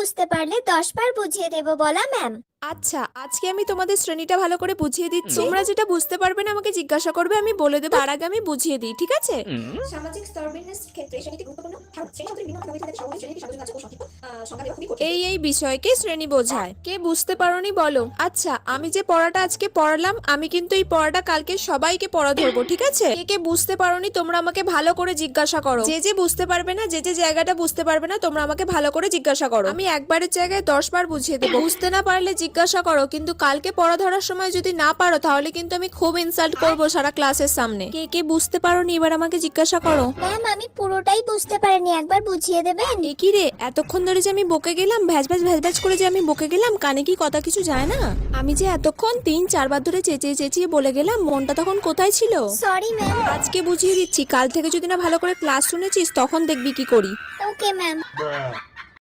বুঝতে পারলে 10 বার বুঝিয়ে দেব বলা ম্যাম। আচ্ছা, আজকে আমি তোমাদের শ্রেণীটা ভালো করে বুঝিয়ে দিচ্ছি। তোমরা যেটা বুঝতে পারবে না আমাকে জিজ্ঞাসা করবে, আমি বলে দেবো, তার আগে আমি বুঝিয়ে দিই, ঠিক আছে? সামাজিক স্তরবিন্যাসের ক্ষেত্রে শ্রেণীটি গুরুত্বপূর্ণ। কারণ শ্রেণী শব্দের ভিন্ন অর্থ থাকে, সর্বদাই শ্রেণীটি সামাজিক ও সংক্ষিপ্ত সংজ্ঞা দেওয়া খুবই কঠিন। এই বিষয়কে শ্রেণী বোঝায়। কে বুঝতে পারোনি বলো। আচ্ছা, আমি যে পড়াটা আজকে পড়ালাম, আমি কিন্তু এই পড়াটা কালকে সবাইকে পড়া ধরবো, ঠিক আছে? কে কে বুঝতে পারোনি তোমরা আমাকে ভালো করে জিজ্ঞাসা করো। যে যে বুঝতে পারবে না, যে যে জায়গাটা বুঝতে পারবে না, তোমরা আমাকে ভালো করে জিজ্ঞাসা করো। আমি একবারের জায়গায় 10 বার বুঝিয়ে দেবো। বুঝতে না পারলে জিজ্ঞাসা করো, কিন্তু কালকে পড়া ধরার সময় যদি না পারো তাহলে কিন্তু আমি খুব ইনসাল্ট করবো সারা ক্লাসের সামনে। কে কে বুঝতে পারোনি এবার আমাকে জিজ্ঞাসা করো। ম্যাম আমি পুরোটাই বুঝতে পারিনি, একবার বুঝিয়ে দেবেন? এ কি রে, এতক্ষণ ধরে যে আমি বকে গেলাম, ভ্যাজ ভ্যাজ করে যে আমি বকে গেলাম, কানে কি কথা কিছু যায় না? আমি যে এতক্ষণ 3-4 বার ধরে চেঁচিয়ে চেঁচিয়ে বলে গেলাম, মনটা তখন কোথায় ছিল? Sorry ma'am. আজকে বুঝিয়ে দিচ্ছি, কাল থেকে যদি না ভালো করে ক্লাস শুনেছিস তখন দেখবি কি করি। Okay ma'am.